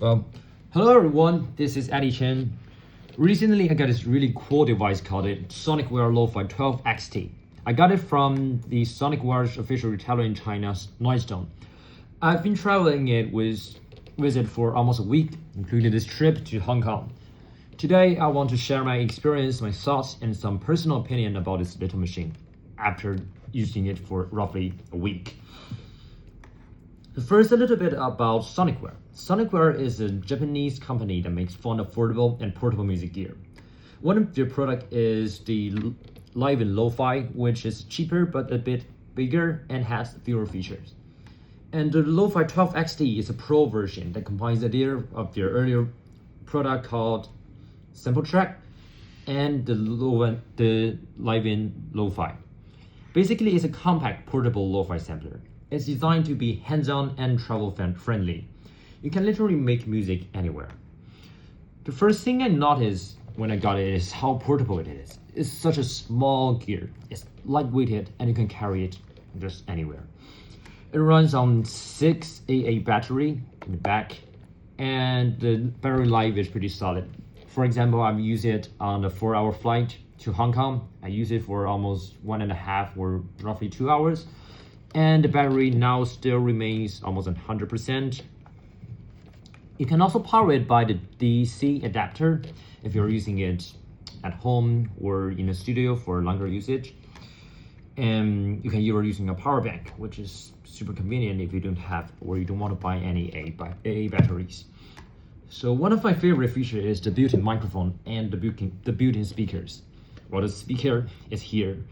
Well, hello everyone, this is Eddie Chen. Recently, I got this really cool device called Sonicware Lofi 12XT. I got it from the Sonicware's official retailer in China's Noisestone. I've been traveling it with it for almost a week, including this trip to Hong Kong. Today, I want to share my experience, my thoughts, and some personal opinion about this little machine after using it for roughly a week. First, a little bit about Sonicware. Sonicware is a Japanese company that makes fun, affordable, and portable music gear. One of their products is the Live in Lo-Fi, which is cheaper but a bit bigger and has fewer features. And the Lo-Fi 12XT is a pro version that combines the idea of their earlier product called Sample Track and the Live in Lo-Fi. Basically, it's a compact portable lo-fi sampler. It's designed to be hands-on and travel-friendly. You can literally make music anywhere. The first thing I noticed when I got it is how portable it is. It's such a small gear. It's lightweighted and you can carry it just anywhere. It runs on 6 AA battery in the back, and the battery life is pretty solid. For example, I've used it on a 4-hour flight to Hong Kong. I use it for almost 1.5 or roughly 2 hours. And the battery now still remains almost 100%. You can also power it by the DC adapter if you're using it at home or in a studio for longer usage. And you can either using a power bank, which is super convenient if you don't have or you don't want to buy any AA batteries. So one of my favorite features is the built-in microphone and the built-in speakers. Well, the speaker is here.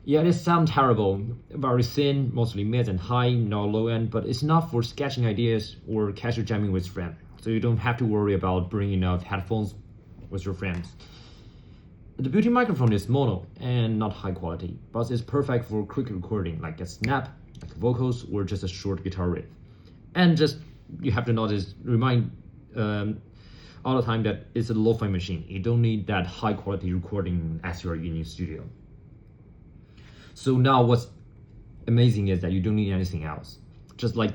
Yeah, it sounds terrible, very thin, mostly mid and high, no low end, but it's not for sketching ideas or casual jamming with friends. So you don't have to worry about bringing out headphones with your friends. The built-in microphone is mono and not high quality, but it's perfect for quick recording, like a snap, like vocals, or just a short guitar riff. And just, you have to remind all the time that it's a lo-fi machine. You don't need that high quality recording as you're in your studio. So now what's amazing is that you don't need anything else, just like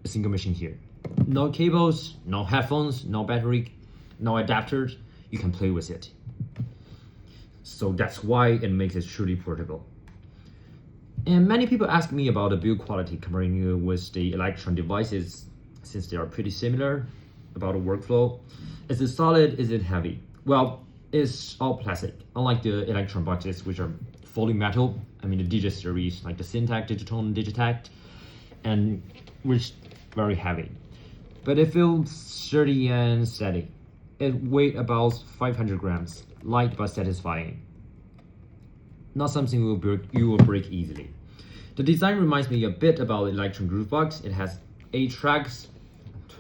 a single machine here. No cables, no headphones, no battery, no adapters, you can play with it. So that's why it makes it truly portable. And many people ask me about the build quality comparing it with the Electron devices, since they are pretty similar, about the workflow. Is it solid, is it heavy? Well, it's all plastic, unlike the Electron boxes, which are fully metal. I mean the DJ series, like the Syntec, Digitone, Digitact, and which very heavy. But it feels sturdy and steady. It weighs about 500 grams, light but satisfying. Not something you will break easily. The design reminds me a bit about Electron Groovebox. It has 8 tracks,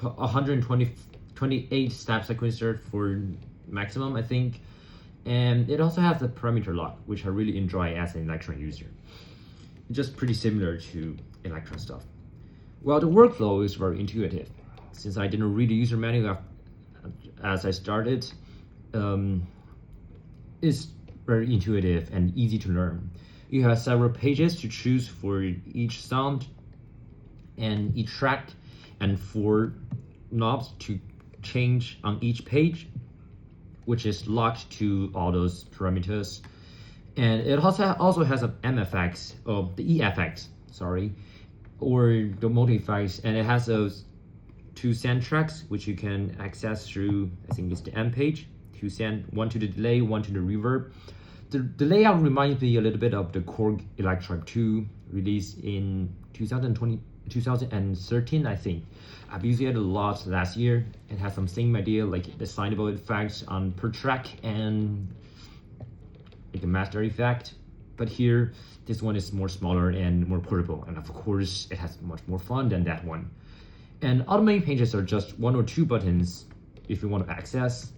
128 step sequencer for maximum, I think. And it also has the parameter lock, which I really enjoy as an Electron user. Just pretty similar to Electron stuff. Well, the workflow is very intuitive. Since I didn't read the user manual as I started, it's very intuitive and easy to learn. You have several pages to choose for each sound and each track, and 4 knobs to change on each page, which is locked to all those parameters. And it also has an the EFX, or the multi-effects, and it has those 2 send tracks, which you can access through, I think it's the M page, 2 send, 1 to the delay, 1 to the reverb. The layout reminds me a little bit of the Korg Electron 2, released in 2013, I think. I've used it a lot last year. It has some same idea, like the signable effects on per track and like a master effect. But here, this one is more smaller and more portable. And of course, it has much more fun than that one. And automating pages are just 1 or 2 buttons if you want to access.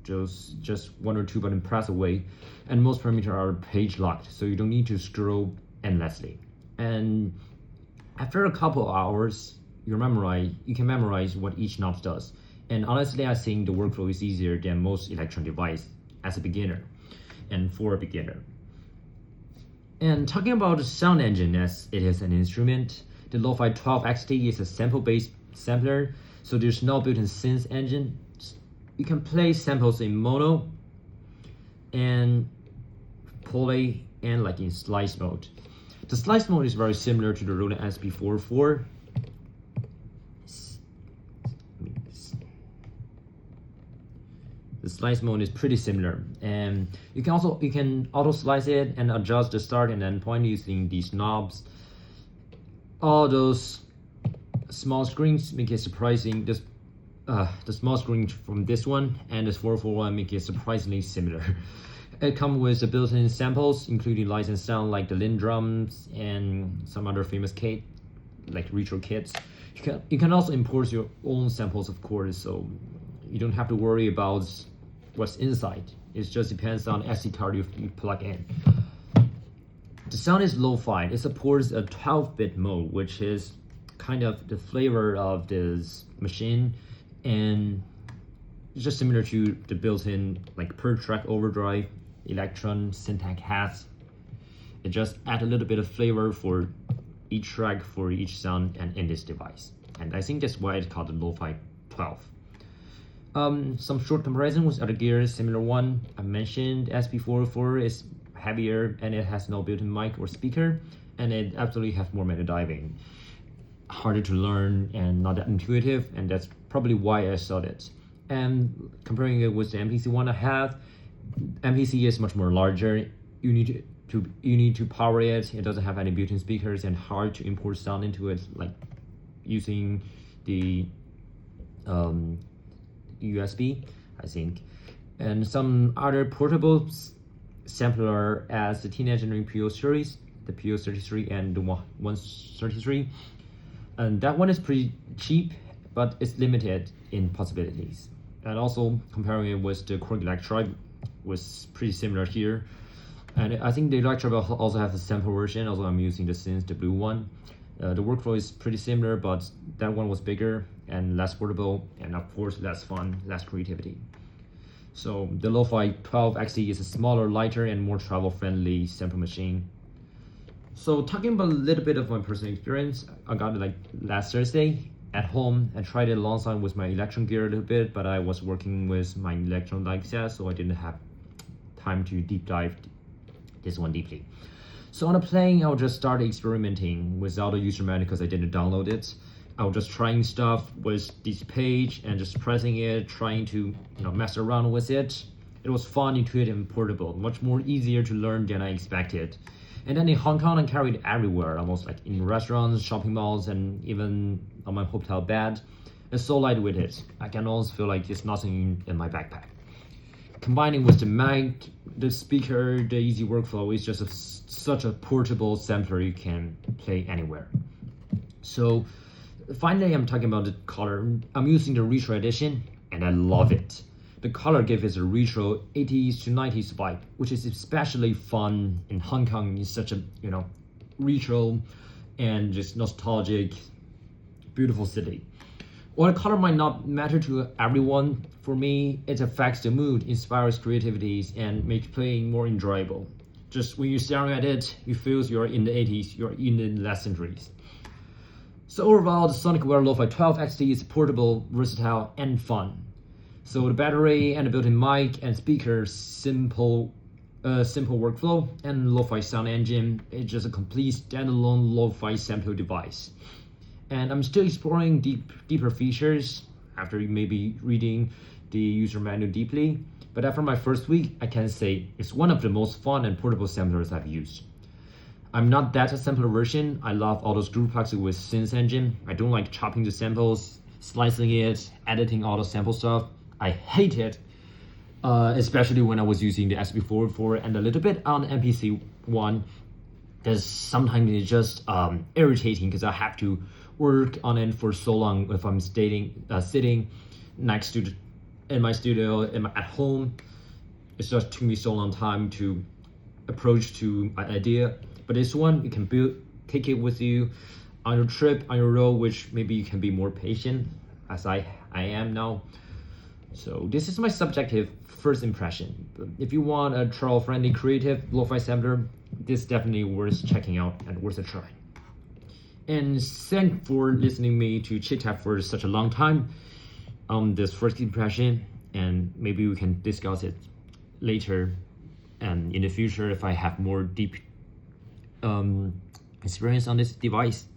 Just 1 or 2 button press away. And most parameters are page locked, so you don't need to scroll endlessly. And after a couple of hours, you can memorize what each knob does. And honestly, I think the workflow is easier than most Electron device as a beginner and for a beginner. And talking about the sound engine as it is an instrument, the Lofi 12XT is a sample-based sampler So there's no built-in synth engine. You can play samples in mono and poly and like in slice mode. The slice mode is very similar to the Rode SP44. The slice mode is pretty similar, and you can auto slice it and adjust the start and end point using these knobs. All those small screens make it surprising. The small screen from this one and this 441 make it surprisingly similar. It comes with the built-in samples, including licensed sound like the Lin drums and some other famous kit, like retro kits. You can also import your own samples, of course, so you don't have to worry about what's inside. It just depends on SD card you plug in. The sound is lo-fi. It supports a 12-bit mode, which is kind of the flavor of this machine, and it's just similar to the built-in like per track overdrive Electron Syntax has. It just adds a little bit of flavor for each track, for each sound, and in this device. And I think that's why it's called the Lo-Fi 12. Some short comparison with other gears, similar one. I mentioned SP44 is heavier and it has no built-in mic or speaker, and it absolutely has more meta diving. Harder to learn and not that intuitive, and that's probably why I sold it. And comparing it with the MPC one I have, MPC is much more larger. You need to power it. It doesn't have any built-in speakers and hard to import sound into it, like using the USB, I think. And some other portable sampler as the Teenage Engineering PO series, the PO33 and the 133. And that one is pretty cheap, but it's limited in possibilities. And also comparing it with the Korg Electribe was pretty similar here. And I think the Electribe also has a sample version, although I'm using the Synth, the blue one. The workflow is pretty similar, but that one was bigger and less portable, and of course less fun, less creativity. So the Lo-Fi 12 XE is a smaller, lighter, and more travel-friendly sample machine. So talking about a little bit of my personal experience, I got it like last Thursday at home and tried it alongside with my Electron gear a little bit, but I was working with my Electron like that, so I didn't have time to deep dive this one deeply. So on the plane, I'll just start experimenting without a user manual because I didn't download it. I was just trying stuff with this page and just pressing it, trying to mess around with it. It was fun, intuitive, and portable, much more easier to learn than I expected. And then in Hong Kong, I carried it everywhere, almost like in restaurants, shopping malls, and even on my hotel bed. It's so lightweight it. I can almost feel like it's nothing in my backpack. Combining with the mic, the speaker, the easy workflow is just such a portable sampler you can play anywhere. So finally, I'm talking about the color. I'm using the retro edition, and I love it. The color gives it a retro 80s to 90s vibe, which is especially fun in Hong Kong. It's such a retro and just nostalgic, beautiful city. While the color might not matter to everyone, for me, it affects the mood, inspires creativity, and makes playing more enjoyable. Just when you're staring at it, you feel you're in the 80s, you're in the last centuries. So overall, the Sonicware Lo-Fi 12 XT is portable, versatile, and fun. So the battery and the built-in mic and speaker, simple workflow, and Lo-Fi sound engine, it's just a complete standalone Lo-Fi sampler device. And I'm still exploring deeper features after maybe reading the user manual deeply. But after my first week, I can say it's one of the most fun and portable samplers I've used. I'm not that sampler version. I love all those group plugs with synth engine. I don't like chopping the samples, slicing it, editing all the sample stuff. I hate it, especially when I was using the SP44 and a little bit on MPC one. Because sometimes it's just irritating because I have to work on it for so long if I'm sitting next to in my studio at home. It just took me so long time to approach to my idea. But this one, you can take it with you on your trip, on your road, which maybe you can be more patient as I am now. So this is my subjective first impression. If you want a travel-friendly, creative lo-fi sampler, this is definitely worth checking out and worth a try. And thanks for listening me to chit chat for such a long time on this first impression, and maybe we can discuss it later and in the future if I have more deep experience on this device.